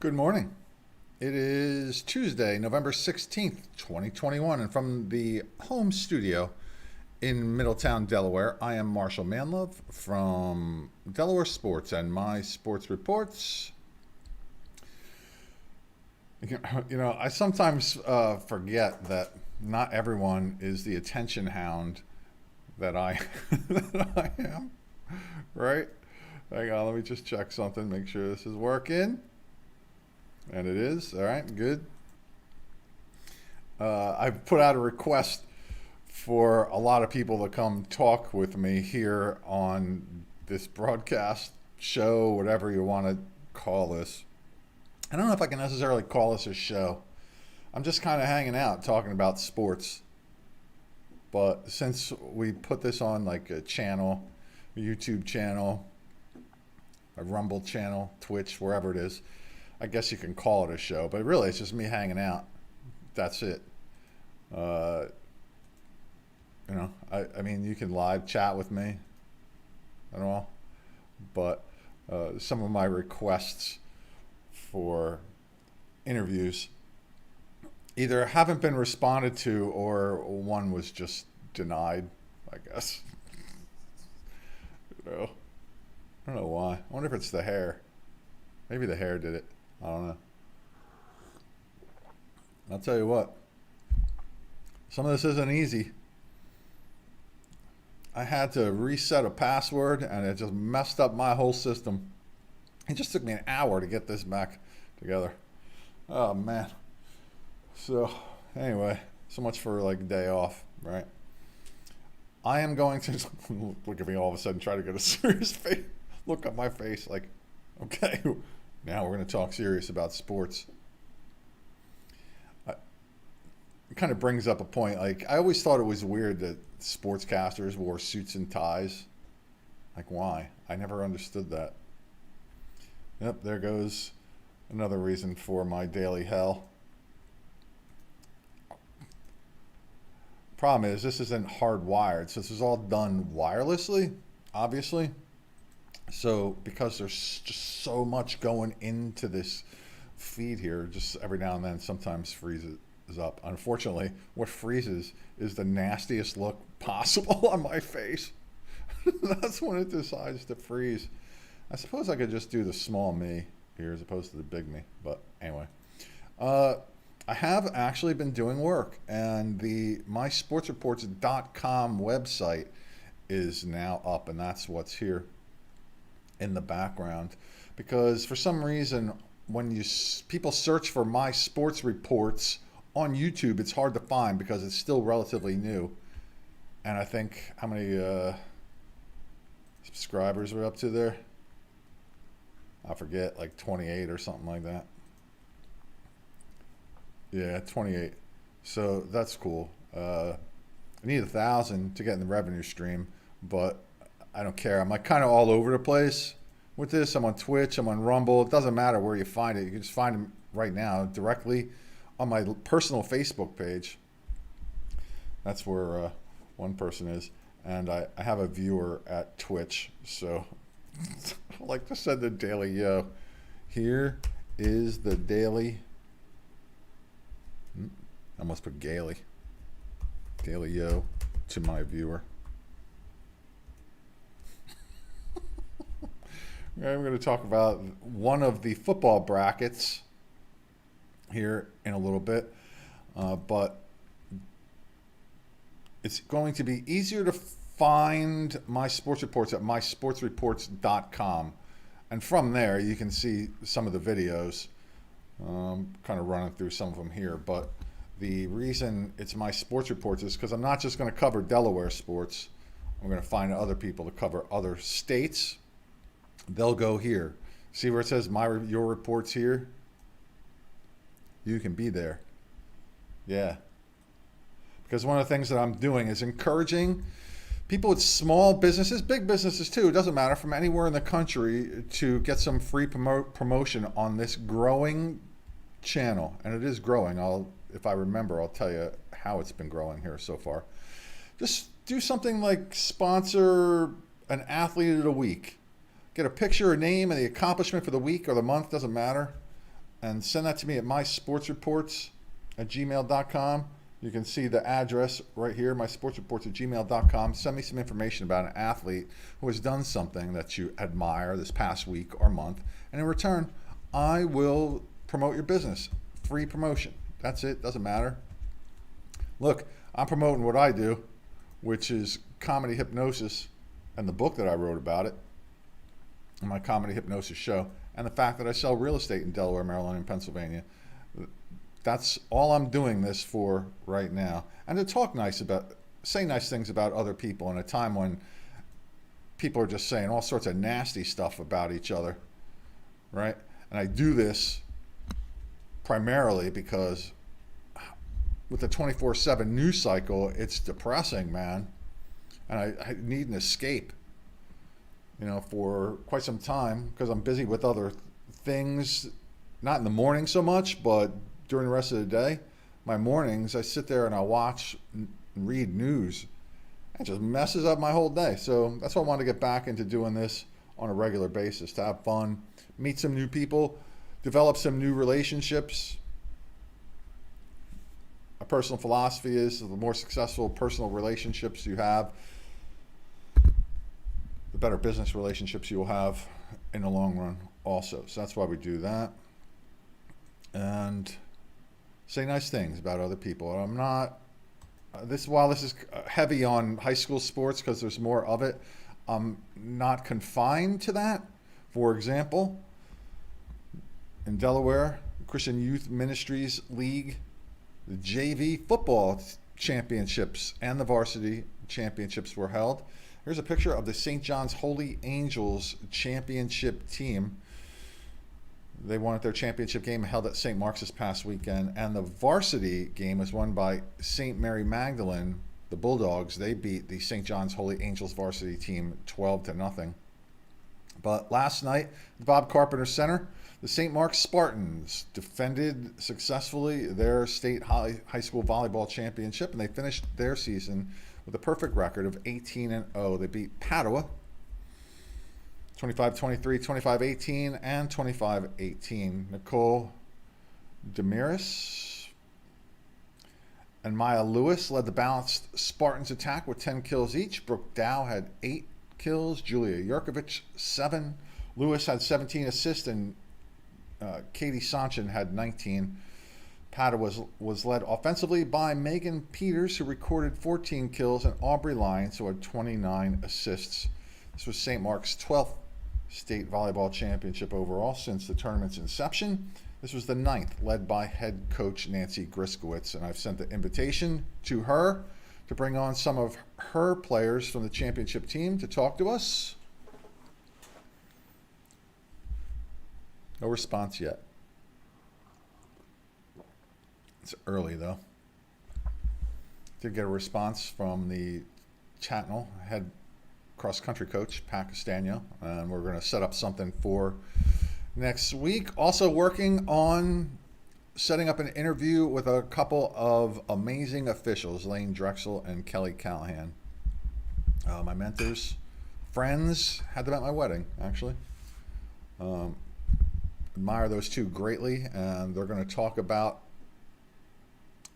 Good morning. It is Tuesday, November 16th, 2021, and from the home studio in Middletown, Delaware, I am Marshal Manlove from Delaware Sports and my sports reports. I sometimes forget that not everyone is the attention hound that I that I am, right? Hang on, let me just check something, make sure this is working. And it is. All right, good. I've put out a request for a lot of people to come talk with me here on this broadcast show, whatever you want to call this. I don't know if I can necessarily call this a show. I'm just kind of hanging out talking about sports. But since we put this on like a channel, a YouTube channel, a Rumble channel, Twitch, wherever it is, I guess you can call it a show, but really it's just me hanging out. That's it. Uh, I mean, you can live chat with me and all, but some of my requests for interviews either haven't been responded to or one was just denied, I guess. I don't know why. I wonder if it's the hair. Maybe the hair did it. I don't know. I'll tell you what. Some of this isn't easy. I had to reset a password and it just messed up my whole system. It just took me an hour to get this back together. Oh man. So anyway, so much for like a day off, right? I am going to look at me all of a sudden, try to get a serious face, look at my face like, okay, now we're going to talk serious about sports. It kind of brings up a point. Like, I always thought it was weird that sportscasters wore suits and ties. Like, why? I never understood that. Yep, there goes another reason for my daily hell. Problem is, this isn't hardwired, so this is all done wirelessly, obviously. So because there's just so much going into this feed here, just every now and then sometimes freezes up. Unfortunately, what freezes is the nastiest look possible on my face. That's when it decides to freeze. I suppose I could just do the small me here as opposed to the big me. But anyway, I have actually been doing work, and the mysportsreports.com website is now up, and that's what's here in the background, because for some reason when people search for my sports reports on YouTube, it's hard to find because it's still relatively new. And I think how many subscribers are up to there? I forget, like 28 or something like that. Yeah, 28. So that's cool. I need 1,000 to get in the revenue stream, but I don't care. I'm like kind of all over the place with this. I'm on Twitch. I'm on Rumble. It doesn't matter where you find it. You can just find them right now directly on my personal Facebook page. That's where one person is. And I have a viewer at Twitch. So I like to send the daily yo. Here is the daily. I must put Gaily. Daily yo to my viewer. I'm going to talk about one of the football brackets here in a little bit, but it's going to be easier to find my sports reports at mysportsreports.com, and from there you can see some of the videos. Kind of running through some of them here, but the reason it's my sports reports is because I'm not just going to cover Delaware sports. I'm going to find other people to cover other states. They'll go here. See where it says your reports here? You can be there. Yeah. Because one of the things that I'm doing is encouraging people with small businesses, big businesses too, it doesn't matter, from anywhere in the country to get some free promotion on this growing channel. And it is growing. If I remember, I'll tell you how it's been growing here so far. Just do something like sponsor an athlete of the week. Get a picture, a name, and the accomplishment for the week or the month, doesn't matter. and send that to me at mysportsreports@gmail.com. You can see the address right here, mysportsreports@gmail.com. Send me some information about an athlete who has done something that you admire this past week or month. And in return, I will promote your business. Free promotion. That's it. Doesn't matter. Look, I'm promoting what I do, which is comedy hypnosis, and the book that I wrote about it, and my comedy hypnosis show, and the fact that I sell real estate in Delaware, Maryland, and Pennsylvania. That's all I'm doing this for right now. And to say nice things about other people in a time when people are just saying all sorts of nasty stuff about each other, right? And I do this primarily because with the 24/7 news cycle, it's depressing, man. And I need an escape, for quite some time, because I'm busy with other things, not in the morning so much, but during the rest of the day. My mornings, I sit there and I watch and read news. It just messes up my whole day. So that's why I want to get back into doing this on a regular basis, to have fun, meet some new people, develop some new relationships. My personal philosophy is the more successful personal relationships you have, the better business relationships you will have in the long run also. So that's why we do that. And say nice things about other people. I'm not, while this is heavy on high school sports because there's more of it, I'm not confined to that. For example, in Delaware, Christian Youth Ministries League, the JV football championships and the varsity championships were held. Here's a picture of the St. John's Holy Angels championship team. They won at their championship game held at St. Mark's this past weekend, and the varsity game was won by St. Mary Magdalene, the Bulldogs. They beat the St. John's Holy Angels varsity team 12-0. But last night, at the Bob Carpenter Center, the St. Mark's Spartans defended successfully their state high school volleyball championship, and they finished their season with a perfect record of 18-0. They beat Padua 25-23, 25-18, and 25-18. Nicole Demiris and Maya Lewis led the balanced Spartans attack with 10 kills each. Brooke Dow had 8 kills, Julia Yurkovich 7. Lewis had 17 assists, and Katie Sanchin had 19. Padua was led offensively by Megan Peters, who recorded 14 kills, and Aubrey Lyons, who had 29 assists. This was St. Mark's 12th state volleyball championship overall since the tournament's inception. This was the 9th, led by head coach Nancy Griskowitz, and I've sent the invitation to her to bring on some of her players from the championship team to talk to us. No response yet. It's early though. Did get a response from the Chatnell head cross-country coach, Pat Castagno, and we're going to set up something for next week. Also working on setting up an interview with a couple of amazing officials, Lane Drexel and Kelly Callahan. My mentors, friends, had them at my wedding, actually. Admire those two greatly, and they're going to talk about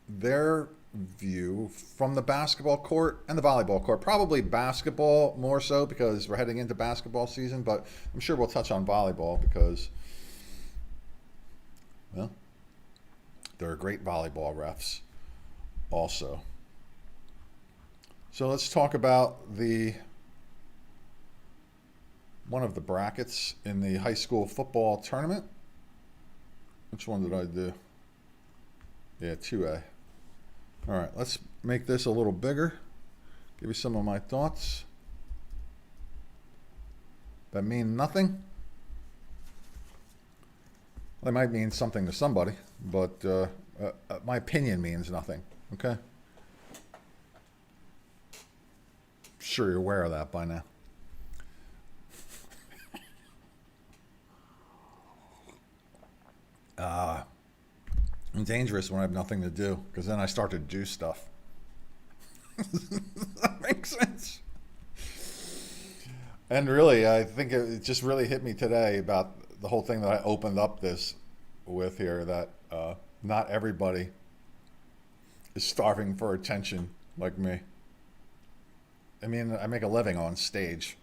their view from the basketball court and the volleyball court. Probably basketball more so because we're heading into basketball season, but I'm sure we'll touch on volleyball because, well, they're great volleyball refs also. So let's talk about one of the brackets in the high school football tournament. Which one did I do? Yeah, 2A. All right, let's make this a little bigger. Give you some of my thoughts that mean nothing. They might mean something to somebody, but my opinion means nothing, okay? Sure you're aware of that by now. I'm dangerous when I have nothing to do, because then I start to do stuff. Does that make sense? And really, I think it just really hit me today about the whole thing that I opened up this with here that not everybody is starving for attention like me. I mean, I make a living on stage,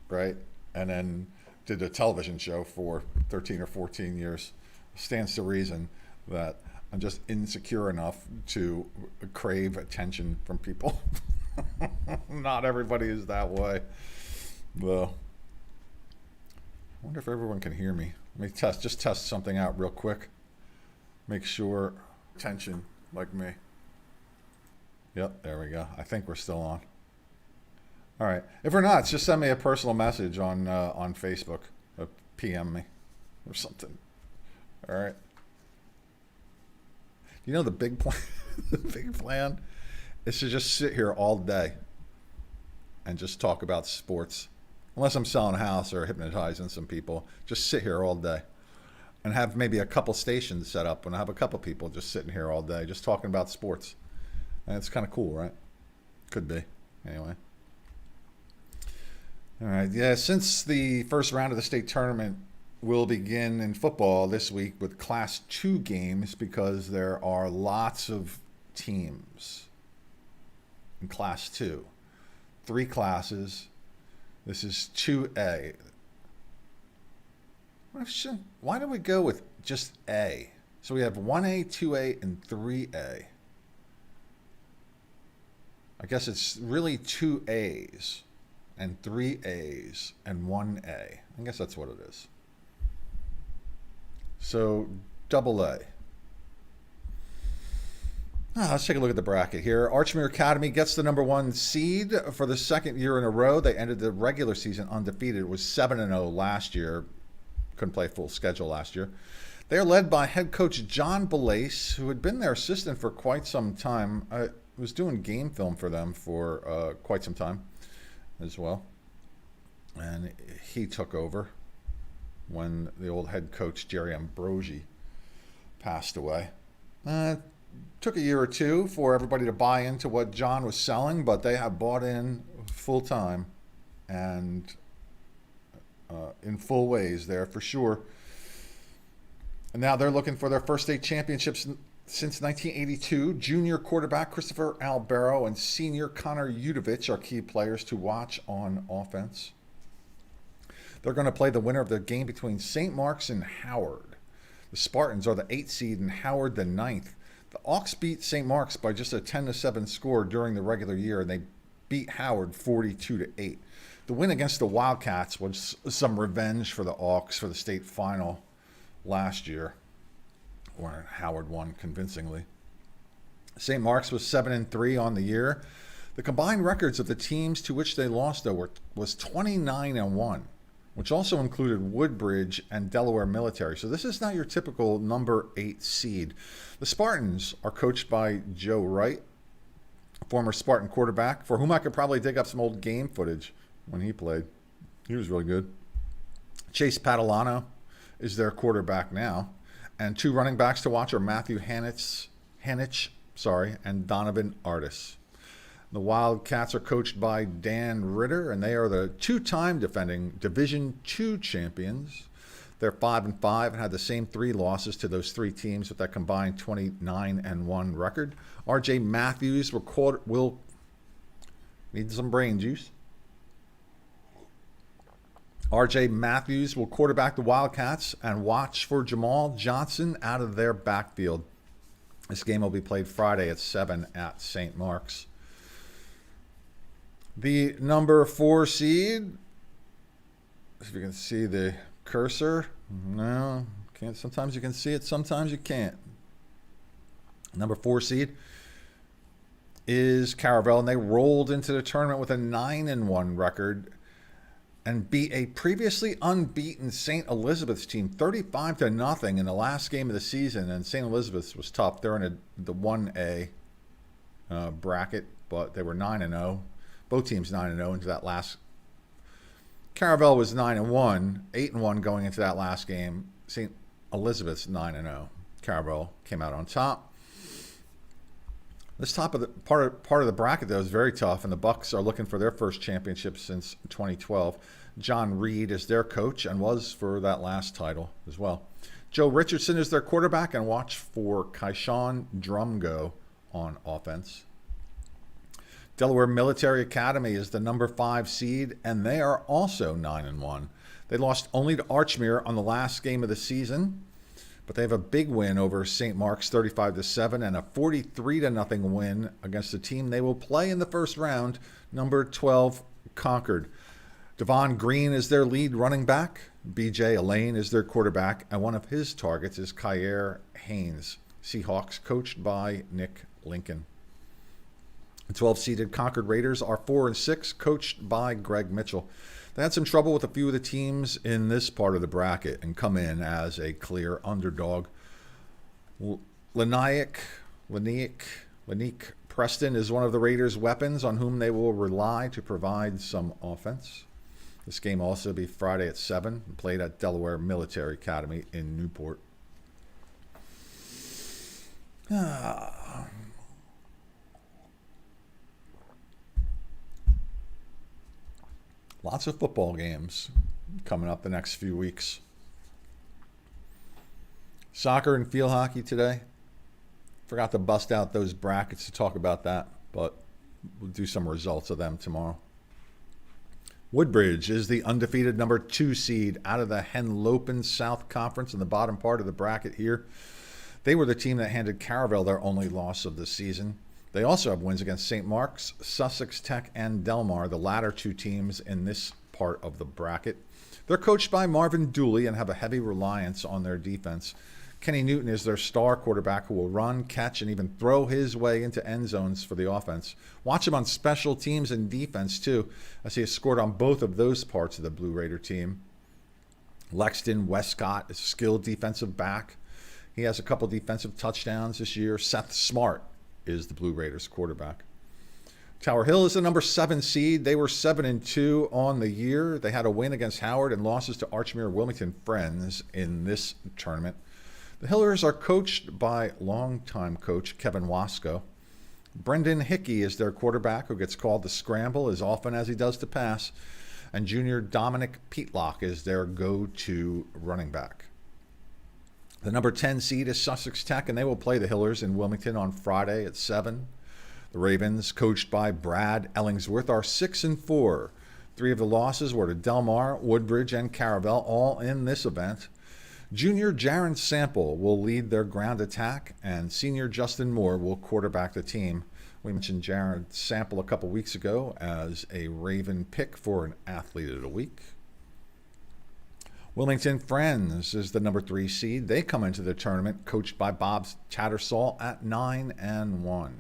right? And then did a television show for 13 or 14 years. Stands to reason that I'm just insecure enough to crave attention from people. Not everybody is that way. Well, I wonder if everyone can hear me. Let me test something out real quick. Make sure attention like me. Yep, there we go. I think we're still on. All right. If we're not, just send me a personal message on Facebook. PM me or something. All right. You know the big plan. The big plan is to just sit here all day and just talk about sports. Unless I'm selling a house or hypnotizing some people, just sit here all day and have maybe a couple stations set up and have a couple people just sitting here all day, just talking about sports. And it's kind of cool, right? Could be. Anyway. All right. Yeah, since the first round of the state tournament will begin in football this week with Class 2 games because there are lots of teams in Class 2. 3 classes. This is 2A. Why don't we go with just A? So we have 1A, 2A, and 3A. I guess it's really 2 A's and 3 A's and 1 A. I guess that's what it is. So double A. Let's take a look at the bracket here. Archmere Academy gets the number 1 seed for the second year in a row. They ended the regular season undefeated. It was 7-0 last year. Couldn't play full schedule last year. They are led by head coach John Belace, who had been their assistant for quite some time. I was doing game film for them for quite some time as well. And he took over when the old head coach Jerry Ambrosi passed away. Took a year or two for everybody to buy into what John was selling, but they have bought in full time and in full ways there for sure. And now they're looking for their first state championships since 1982. Junior quarterback Christopher Albero and senior Connor Udovich are key players to watch on offense. They're going to play the winner of the game between St. Mark's and Howard. The Spartans are the 8th seed and Howard the 9th. The Auks beat St. Mark's by just a 10-7 score during the regular year, and they beat Howard 42-8. The win against the Wildcats was some revenge for the Auks for the state final last year, where Howard won convincingly. St. Mark's was 7-3 on the year. The combined records of the teams to which they lost, though, was 29-1. Which also included Woodbridge and Delaware Military. So this is not your typical number 8 seed. The Spartans are coached by Joe Wright, a former Spartan quarterback, for whom I could probably dig up some old game footage when he played. He was really good. Chase Padalano is their quarterback now. And 2 running backs to watch are Matthew Hanich, and Donovan Artis. The Wildcats are coached by Dan Ritter, and they are the 2-time defending Division II champions. They're 5-5 and had the same 3 losses to those 3 teams with that combined 29-1 record. R.J. Matthews will need some brain juice. R.J. Matthews will quarterback the Wildcats and watch for Jamal Johnson out of their backfield. This game will be played Friday at 7 at St. Mark's. The number 4 seed, if you can see the cursor, no, can't. Sometimes you can see it, sometimes you can't. Number 4 seed is Caravel, and they rolled into the tournament with a 9-1 record and beat a previously unbeaten St. Elizabeth's team 35-0 in the last game of the season. And St. Elizabeth's was tough. They're in the 1A bracket, but they were 9-0. Both teams 9-0 into that last. Caravel was 9-1, 8-1 going into that last game. St. Elizabeth's 9-0. Caravel came out on top. This top of the part of the bracket though is very tough, and the Bucks are looking for their first championship since 2012. John Reed is their coach and was for that last title as well. Joe Richardson is their quarterback, and watch for Keyshawn Drumgo on offense. Delaware Military Academy is the number 5 seed, and they are also 9-1. They lost only to Archmere on the last game of the season, but they have a big win over St. Mark's 35-7 and a 43-0 win against the team they will play in the first round, number 12 Concord. Devon Green is their lead running back. BJ Elaine is their quarterback, and one of his targets is Kyer Haynes. Seahawks coached by Nick Lincoln. The 12-seeded Concord Raiders are 4-6, coached by Greg Mitchell. They had some trouble with a few of the teams in this part of the bracket and come in as a clear underdog. Lanique Preston is one of the Raiders' weapons on whom they will rely to provide some offense. This game will also be Friday at 7, played at Delaware Military Academy in Newport. Lots of football games coming up the next few weeks. Soccer and field hockey today. Forgot to bust out those brackets to talk about that, but we'll do some results of them tomorrow. Woodbridge is the undefeated number 2 seed out of the Henlopen South Conference in the bottom part of the bracket here. They were the team that handed Caravel their only loss of the season. They also have wins against St. Mark's, Sussex Tech, and Delmar, the latter 2 teams in this part of the bracket. They're coached by Marvin Dooley and have a heavy reliance on their defense. Kenny Newton is their star quarterback who will run, catch, and even throw his way into end zones for the offense. Watch him on special teams and defense, too, as he has scored on both of those parts of the Blue Raider team. Lexton Westcott is a skilled defensive back. He has a couple defensive touchdowns this year. Seth Smart is the Blue Raiders quarterback. Tower Hill is the number 7 seed. They were 7-2 on the year. They had a win against Howard and losses to Archmere Wilmington Friends in this tournament. The Hillers are coached by longtime coach Kevin Wasco. Brendan Hickey is their quarterback, who gets called to scramble as often as he does to pass. And junior Dominic Peatlock is their go-to running back. The number 10 seed is Sussex Tech, and they will play the Hillers in Wilmington on Friday at 7. The Ravens, coached by Brad Ellingsworth, are 6-4. 3 of the losses were to Delmar, Woodbridge, and Caravel, all in this event. Junior Jaron Sample will lead their ground attack, and senior Justin Moore will quarterback the team. We mentioned Jaron Sample a couple weeks ago as a Raven pick for an Athlete of the Week. Wilmington Friends is the number 3 seed. They come into the tournament coached by Bob Tattersall at 9-1.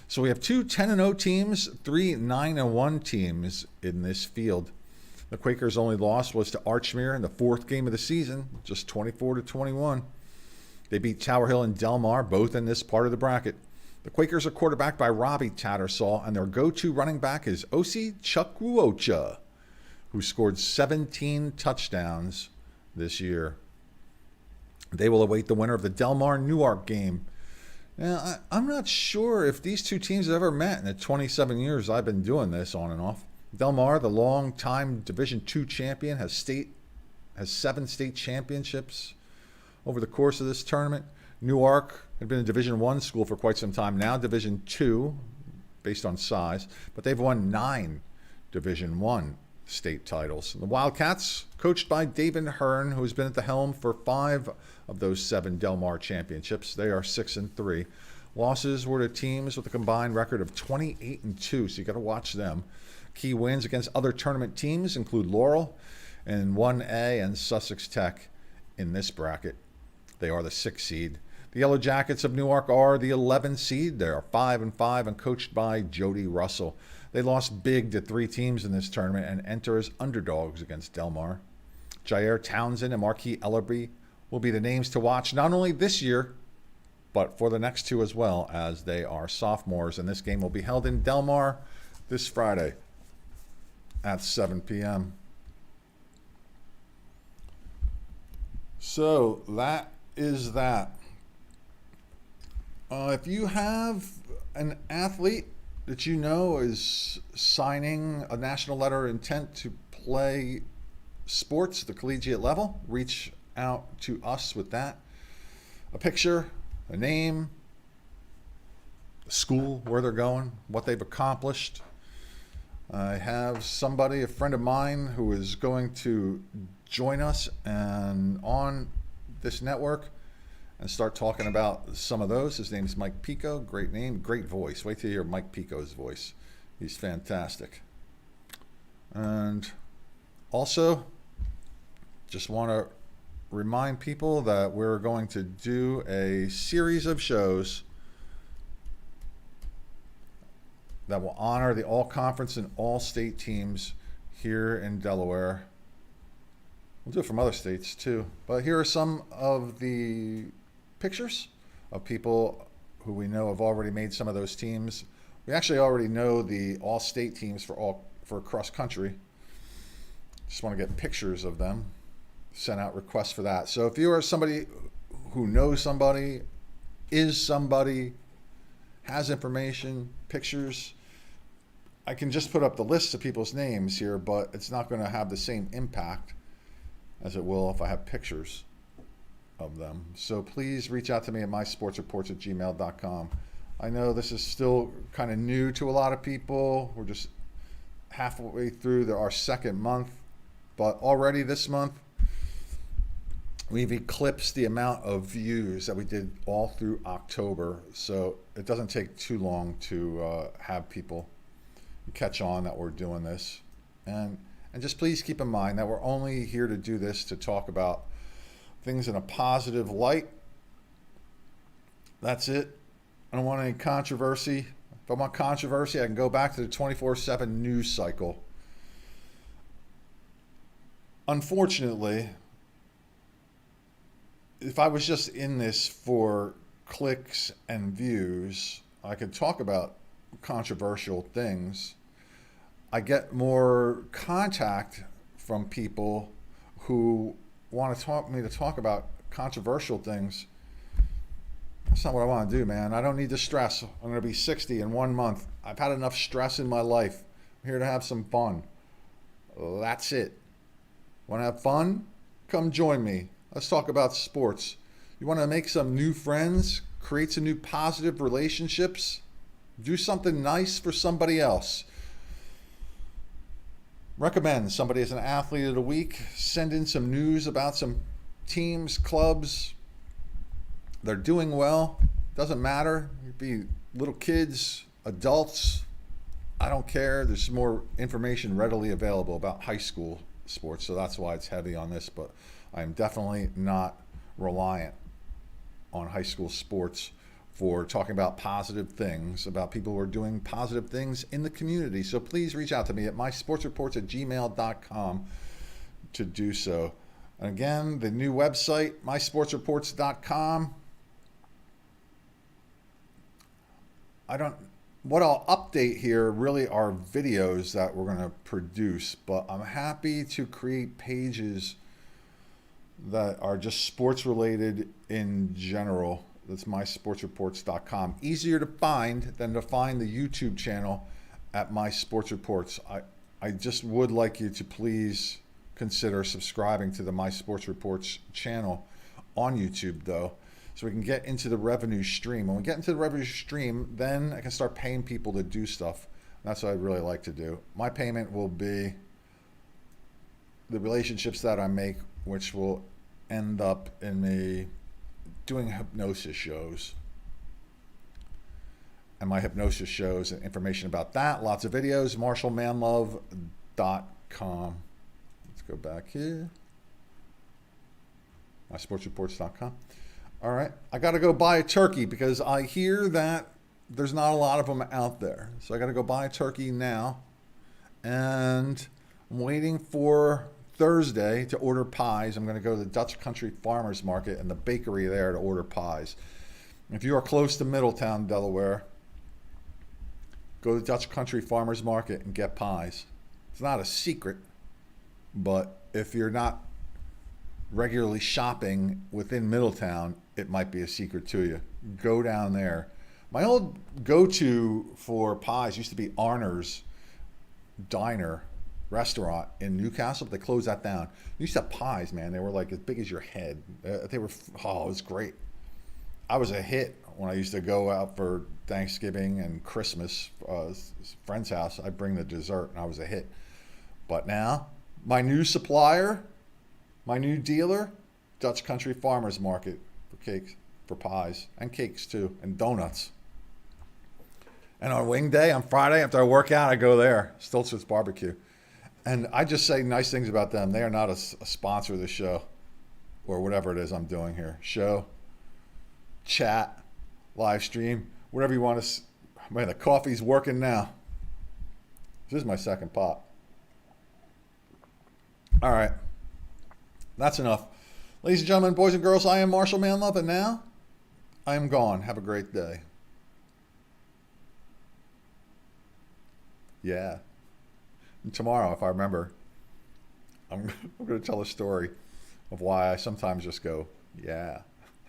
So we have 2 10-0 teams, 3 9-1 teams in this field. The Quakers' only loss was to Archmere in the 4th game of the season, just 24-21. They beat Tower Hill and Delmar, both in this part of the bracket. The Quakers are quarterbacked by Robbie Tattersall, and their go-to running back is Osi Chukwuocha, who scored 17 touchdowns this year. They will await the winner of the Delmar-Newark game. Now, I'm not sure if these 2 teams have ever met in the 27 years I've been doing this on and off. Delmar, the long-time Division II champion, has 7 state championships over the course of this tournament. Newark had been a Division I school for quite some time, now Division II, based on size, but they've won 9 Division I state titles. And the Wildcats, coached by David Hearn, who has been at the helm for 5 of those 7 Delmar championships. They are 6-3. Losses were to teams with a combined record of 28-2, so you got to watch them. Key wins against other tournament teams include Laurel in 1A and Sussex Tech in this bracket. They are the 6th seed. The Yellow Jackets of Newark are the 11th seed. They are 5-5 and coached by Jody Russell. They lost big to 3 teams in this tournament and enter as underdogs against Delmar. Jair Townsend and Marquis Ellerby will be the names to watch not only this year, but for the next 2 as well, as they are sophomores. And this game will be held in Delmar this Friday at 7 p.m. So that is that. If you have an athlete that you know is signing a national letter of intent to play sports at the collegiate level, reach out to us with that. A picture, a name, a school, where they're going, what they've accomplished. I have somebody, a friend of mine, who is going to join us and on this network and start talking about some of those. His name's Mike Pico. Great name, great voice. Wait till you hear Mike Pico's voice. He's fantastic. And also, just want to remind people that we're going to do a series of shows that will honor the all-conference and all-state teams here in Delaware. We'll do it from other states too. But here are some of the pictures of people who we know have already made some of those teams. We actually already know the all-state teams for cross country. Just want to get pictures of them. Send out requests for that. So if you are somebody who knows somebody, is somebody, has information, pictures, I can just put up the list of people's names here, but it's not going to have the same impact as it will if I have pictures of them. So please reach out to me at mysportsreports@gmail.com. I know this is still kind of new to a lot of people. We're just halfway through our second month, but already this month, we've eclipsed the amount of views that we did all through October. So it doesn't take too long to have people catch on that we're doing this. And just please keep in mind that we're only here to do this to talk about things in a positive light. That's it. I don't want any controversy. If I want controversy, I can go back to the 24/7 news cycle. Unfortunately, if I was just in this for clicks and views, I could talk about controversial things. I get more contact from people who want to talk about controversial things. That's not what I want to do, man. I don't need the stress. I'm going to be 60 in 1 month. I've had enough stress in my life. I'm here to have some fun. That's it. Want to have fun? Come join me. Let's talk about sports. You want to make some new friends, create some new positive relationships, do something nice for somebody else. Recommend somebody as an athlete of the week. Send in some news about some teams, clubs. They're doing well. Doesn't matter. It could be little kids, adults. I don't care. There's more information readily available about high school sports, so that's why it's heavy on this. But I'm definitely not reliant on high school sports for talking about positive things, about people who are doing positive things in the community. So please reach out to me at mysportsreports@gmail.com to do so. And again, the new website, mysportsreports.com. What I'll update here really are videos that we're going to produce, but I'm happy to create pages that are just sports related in general. That's mysportsreports.com. Easier to find than to find the YouTube channel at My Sports Reports. I just would like you to please consider subscribing to the My Sports Reports channel on YouTube, though, so we can get into the revenue stream. When we get into the revenue stream, then I can start paying people to do stuff. That's what I'd really like to do. My payment will be the relationships that I make, which will end up in me doing hypnosis shows. And my hypnosis shows and information about that, lots of videos, MarshallManlove.com. Let's go back here. MySportsReports.com. All right, I got to go buy a turkey because I hear that there's not a lot of them out there. So I got to go buy a turkey now. And I'm waiting for Thursday to order pies. I'm going to go to the Dutch Country Farmers Market and the bakery there to order pies. If you are close to Middletown, Delaware, go to the Dutch Country Farmers Market and get pies. It's not a secret, but if you're not regularly shopping within Middletown, it might be a secret to you. Go down there. My old go-to for pies used to be Arner's Diner restaurant in Newcastle. They closed that down. They used to have pies, man. They were like as big as your head. They were, oh, it was great. I was a hit when I used to go out for Thanksgiving and Christmas. Friend's house, I'd bring the dessert, and I was a hit. But now, my new supplier, my new dealer, Dutch Country Farmers Market for cakes, for pies, and cakes too, and donuts. And on wing day, on Friday, after I work out, I go there, Stiltz's Barbecue. And I just say nice things about them. They are not a sponsor of the show or whatever it is I'm doing here. Show, chat, live stream, whatever you want to. Man, the coffee's working now. This is my second pop. All right. That's enough. Ladies and gentlemen, boys and girls, I am Marshall Manlove, and now I am gone. Have a great day. Yeah. And tomorrow, if I remember, I'm going to tell a story of why I sometimes just go, yeah.